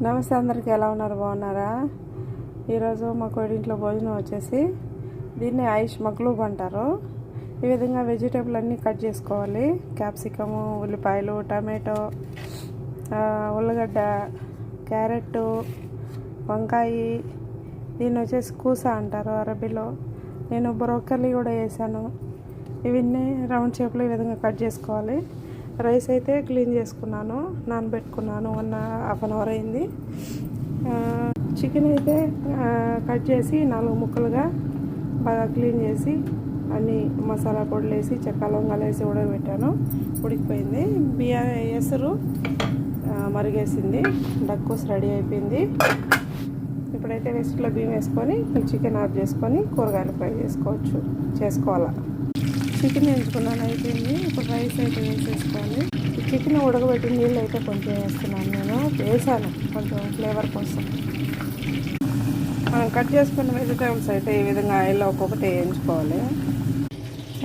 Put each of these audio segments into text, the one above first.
నమస్తే అందరికి, ఎలా ఉన్నారు? బాగున్నారా? ఈరోజు మా కోడింట్లో భోజనం వచ్చేసి దీన్ని ఐష్ మక్లూబ్ అంటారు. ఈ విధంగా వెజిటేబుల్ అన్నీ కట్ చేసుకోవాలి. క్యాప్సికము, ఉల్లిపాయలు, టమాటో, ఉల్లగడ్డ, క్యారెట్, వంకాయ. దీన్ని వచ్చేసి కూసా అంటారు అరబీలో. నేను బ్రోకలీ కూడా వేసాను. ఇవన్నీ రౌండ్ షేప్లో ఈ విధంగా కట్ చేసుకోవాలి. రైస్ అయితే క్లీన్ చేసుకున్నాను, నానబెట్టుకున్నాను. హాఫ్ అన్ అవర్ అయింది. చికెన్ అయితే కట్ చేసి 4 ముక్కలుగా బాగా క్లీన్ చేసి అన్ని మసాలా పొడులు వేసి చెక్క లవంగాలు వేసి ఉడకబెట్టాను. ఉడికిపోయింది. ఎసరు మరిగేసింది. డక్కుస్ రెడీ అయిపోయింది. ఇప్పుడైతే వెస్ట్లో బియ్యం వేసుకొని చికెన్ ఆఫ్ చేసుకొని కూరగాయలు ఫ్రై చేసుకోవాలి. చికెన్ ఎంచుకున్నాను, అయిపోయింది. ఇప్పుడు రైస్ అయితే వేసేసుకోవాలి. చికెన్ ఉడకబెట్టి నీళ్ళు అయితే కొంచెం వేస్తున్నాను. నేను వేసాను కొంచెం ఫ్లేవర్ కోసం. మనం కట్ చేసుకున్న వెజిటేబుల్స్ అయితే ఈ విధంగా ఆయిల్లో ఒక్కొక్కటి వేయించుకోవాలి.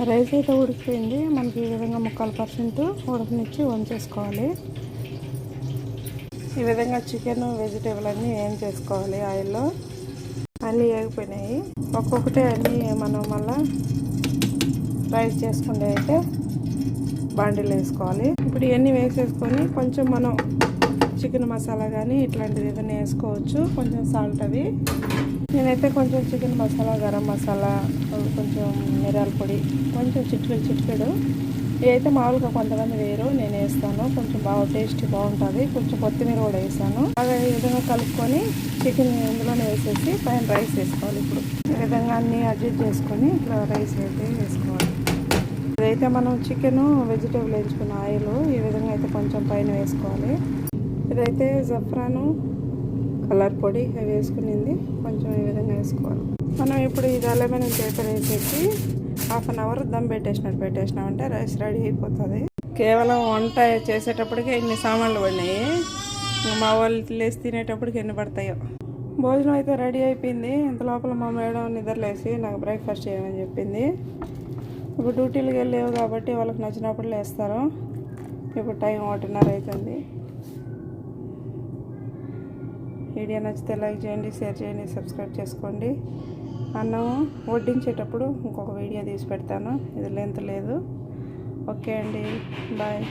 రైస్ అయితే ఉడికిపోయింది. మనకి ఈ విధంగా 3% ఉడకనిచ్చి వంచేసుకోవాలి. ఈ విధంగా చికెన్ వెజిటేబుల్ అన్నీ వేయించేసుకోవాలి ఆయిల్లో. అన్నీ వేగిపోయినాయి. ఒక్కొక్కటి అన్నీ మనం మళ్ళీ రైస్ చేసుకుంటే అయితే బాండీలో వేసుకోవాలి. ఇప్పుడు ఇవన్నీ వేసేసుకొని కొంచెం మనం చికెన్ మసాలా కానీ ఇట్లాంటిది ఏదైనా వేసుకోవచ్చు. కొంచెం సాల్ట్ అవి. నేనైతే కొంచెం చికెన్ మసాలా, గరం మసాలా, కొంచెం మిరియాల పొడి, కొంచెం చిటికెడు ఇవైతే మామూలుగా కొంతమంది వేరు, నేను వేస్తాను. కొంచెం బాగా టేస్ట్ బాగుంటుంది. కొంచెం కొత్తిమీర కూడా వేసాను. బాగా ఈ విధంగా కలుపుకొని చికెన్ ఇందులోనే వేసేసి పైన రైస్ వేసుకోవాలి. ఇప్పుడు ఈ విధంగా అన్నీ అడ్జస్ట్ చేసుకొని ఇట్లా రైస్ అయితే వేసుకోవాలి. ఇదైతే మనం చికెన్ వెజిటేబుల్ వేయించుకున్న ఆయిల్ ఈ విధంగా అయితే కొంచెం పైన వేసుకోవాలి. ఇదైతే జఫ్రాను, కలర్ పొడి అవి వేసుకునింది. కొంచెం ఈ విధంగా వేసుకోవాలి. మనం ఇప్పుడు ఇది అల్యూమినియం పేపర్ వేసేసి హాఫ్ అన్ అవర్ దమ్ పెట్టేసినామంటే రైస్ రెడీ అయిపోతుంది. కేవలం వంట చేసేటప్పటికే ఎన్ని సామాన్లు పడినాయి. మా వాళ్ళు లేసి తినేటప్పటికి ఎన్ని పడతాయో. భోజనం అయితే రెడీ అయిపోయింది. ఇంత లోపల మా మేడం నిద్రలేసి నాకు బ్రేక్ఫాస్ట్ చేయమని చెప్పింది. ఇప్పుడు డ్యూటీలకు వెళ్ళేవు కాబట్టి వాళ్ళకి నచ్చినప్పుడు లేస్తారు. ఇప్పుడు టైం 1:30 అవుతుంది. వీడియో నచ్చితే లైక్ చేయండి, షేర్ చేయండి, సబ్స్క్రైబ్ చేసుకోండి. అన్నం వడ్డించేటప్పుడు ఇంకొక వీడియో తీసి పెడతాను. ఇది లెంత్ లేదు. ఓకే అండి, బాయ్.